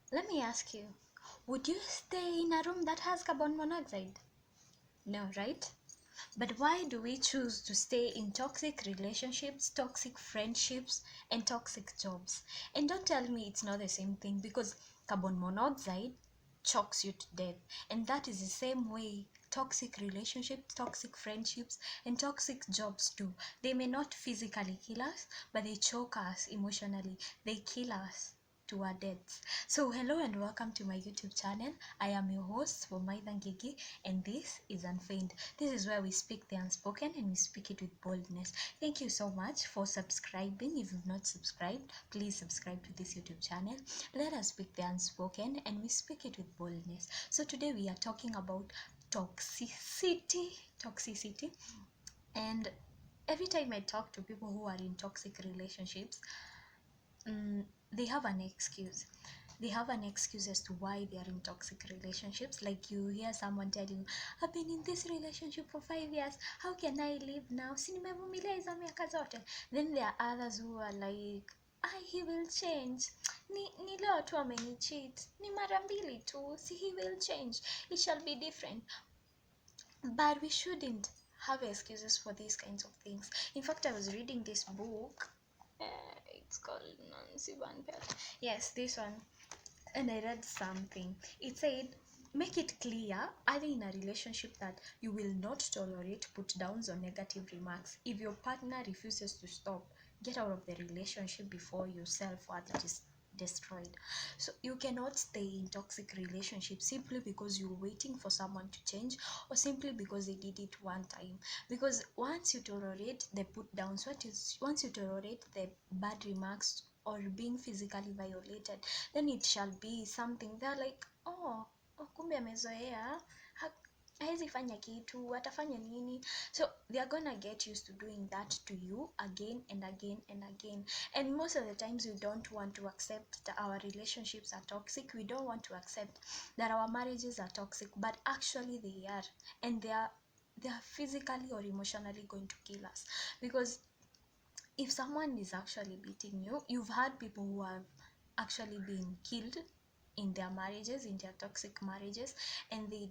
Let me ask you, would you stay in a room that has carbon monoxide? No, right? But why do we choose to stay in toxic relationships, toxic friendships, and toxic jobs? And don't tell me it's not the same thing, because carbon monoxide chokes you to death. And that is the same way toxic relationships, toxic friendships, and toxic jobs do. They may not physically kill us, but they choke us emotionally. They kill us to our deaths. So hello and welcome to my YouTube channel. I am your host Womaitha Ngigi, and this is Unfeigned. This is where we speak the unspoken and we speak it with boldness. Thank you so much for subscribing. If you've not subscribed, please subscribe to this YouTube channel. Let us speak the unspoken and we speak it with boldness. So today we are talking about toxicity. And every time I talk to people who are in toxic relationships, they have an excuse. They have an excuse as to why they are in toxic relationships. Like, you hear someone tell you, I've been in this relationship for 5 years, how can I leave now? Si nimevumilia hizo miaka zote. Then there are others who are like, he will change. Ni leo tu amenicheat, ni mara mbili tu, si he will change, it shall be different. But we shouldn't have excuses for these kinds of things. In fact, I was reading this book. It's called Nancy Van Pelt. Yes, this one. And I read something. It said, make it clear, either in a relationship, that you will not tolerate put downs or negative remarks. If your partner refuses to stop, get out of the relationship before your self-worth is destroyed. So you cannot stay in toxic relationships simply because you're waiting for someone to change, or simply because they did it one time. Because once you tolerate the put downs, once you tolerate the bad remarks or being physically violated, then it shall be something they're like, kumbe amezoea, hawezi fanya kitu, atafanya nini? So they are gonna get used to doing that to you again and again and again. And most of the times we don't want to accept that our relationships are toxic. We don't want to accept that our marriages are toxic, but actually they are. And they are physically or emotionally going to kill us. Because if someone is actually beating you, you've had people who have actually been killed in their marriages, in their toxic marriages, and they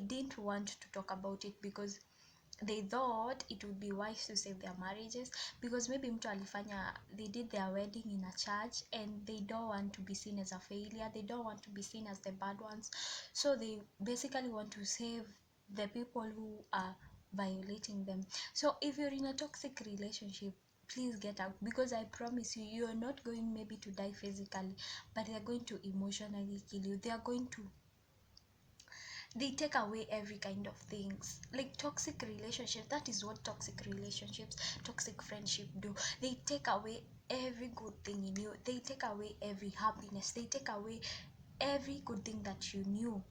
didn't want to talk about it because they thought it would be wise to save their marriages. Because maybe mtu alifanya, they did their wedding in a church and they don't want to be seen as a failure, they don't want to be seen as the bad ones, so they basically want to save the people who are violating them. So if you're in a toxic relationship, please get out, because I promise you, you're not going maybe to die physically, but they're going to emotionally kill you. They take away every kind of things. Like toxic relationships, that is what toxic relationships, toxic friendship do. They take away every good thing in you. They take away every happiness. They take away every good thing that you knew,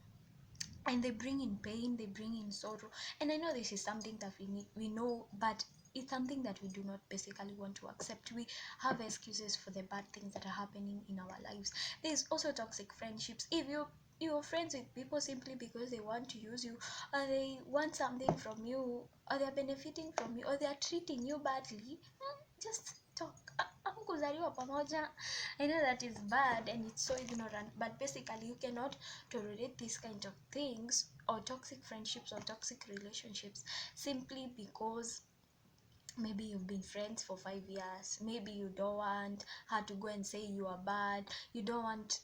and they bring in pain, they bring in sorrow. And I know this is something that we know, but it's something that we do not basically want to accept. We have excuses for the bad things that are happening in our lives. There's also toxic friendships. If you're friends with people simply because they want to use you, or they want something from you, or they're benefiting from you, or they're treating you badly, just talk. Hamkuzaliwa pamoja. I know that is bad and it's so ignorant, but basically you cannot tolerate these kind of things, or toxic friendships or toxic relationships, simply because maybe you've been friends for 5 years. Maybe you don't want her to go and say you are bad. You don't want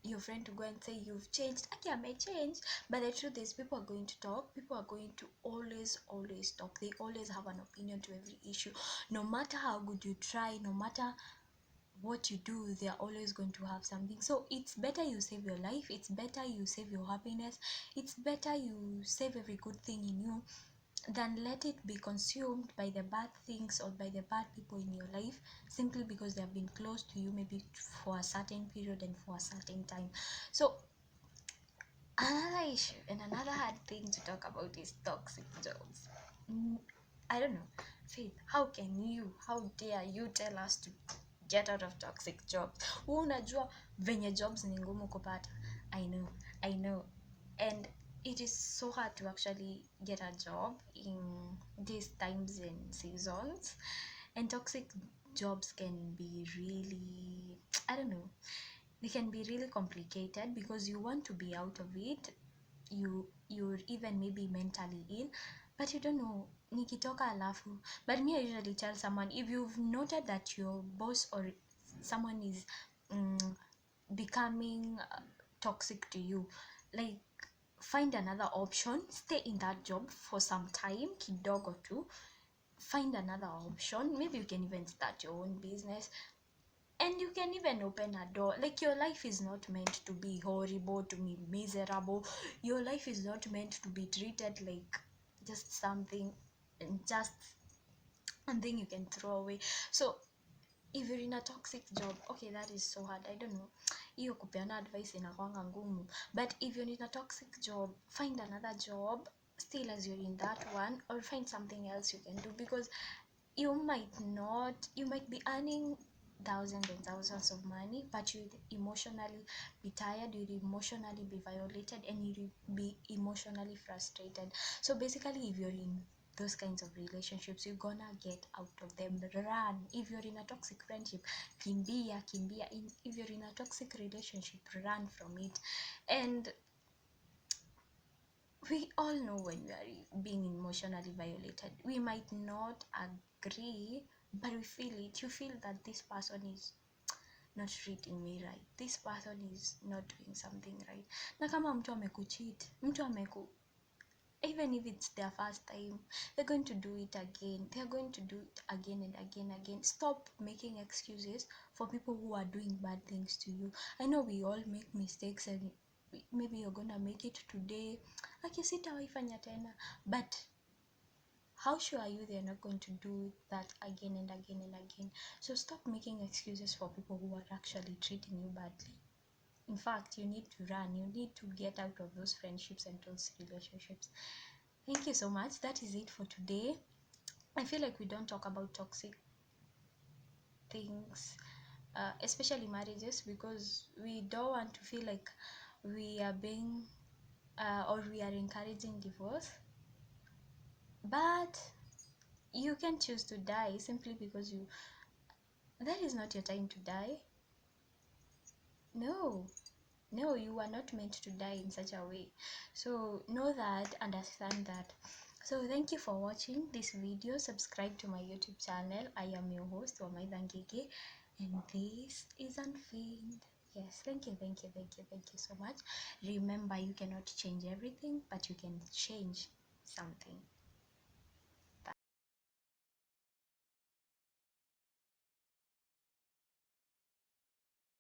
your friend to go and say you've changed. Okay, I may change, but the truth is, people are going to talk. People are going to always talk. They always have an opinion to every issue. No matter how good you try, no matter what you do, they are always going to have something. So it's better you save your life, it's better you save your happiness, it's better you save every good thing in you, than let it be consumed by the bad things or by the bad people in your life, simply because they have been close to you, maybe for a certain period and for a certain time. So another issue and another hard thing to talk about is toxic jobs. I don't know, Faith, how dare you tell us to get out of toxic jobs? Unajua venye jobs ni ngumu kupata. I know, and it is so hard to actually get a job in these times and seasons. And toxic jobs can be really, I don't know, they can be really complicated because you want to be out of it, you're even maybe mentally ill, but you don't know nikitoka alafu. But me, I usually tell someone, if you've noted that your boss or someone is becoming toxic to you, like, find another option, stay in that job for some time, kidogo tu, find another option. Maybe you can even start your own business, and you can even open a door. Like, your life is not meant to be horrible, to be miserable. Your life is not meant to be treated like just something, and just something you can throw away. So if you're in a toxic job, okay, that is so hard. I don't know, hiyo kupeana advice inakwanga ngumu, but if you're in a toxic job, find another job still as you're in that one, or find something else you can do, because you might be earning thousands and thousands of money, but you'd emotionally be tired, you'd emotionally be violated, and you'd be emotionally frustrated. So basically, if you're in those kinds of relationships, you're gonna get out of them. Run. If you're in a toxic friendship, kimbia. If you're in a toxic relationship, run from it. And we all know when we are being emotionally violated, we might not agree, but we feel it. You feel that this person is not treating me right, this person is not doing something right. Na kama mtu amekucheat, even if it's their first time, they're going to do it again. They're going to do it again and again. Stop making excuses for people who are doing bad things to you. I know we all make mistakes, and maybe you're gonna make it today, sitawaifanya tena, but how sure are you they're not going to do that again and again and again? So stop making excuses for people who are actually treating you badly. In fact, you need to run. You need to get out of those friendships and those relationships. Thank you so much. That is it for today. I feel like we don't talk about toxic things, especially marriages, because we don't want to feel like we are being or we are encouraging divorce. But you can choose to die simply because that is not your time to die. No, you are not meant to die in such a way. So know that, understand that. So thank you for watching this video. Subscribe to my YouTube channel. I am your host, Wamaidangege, and this is Unfeigned. Yes, thank you so much. Remember, you cannot change everything, but you can change something.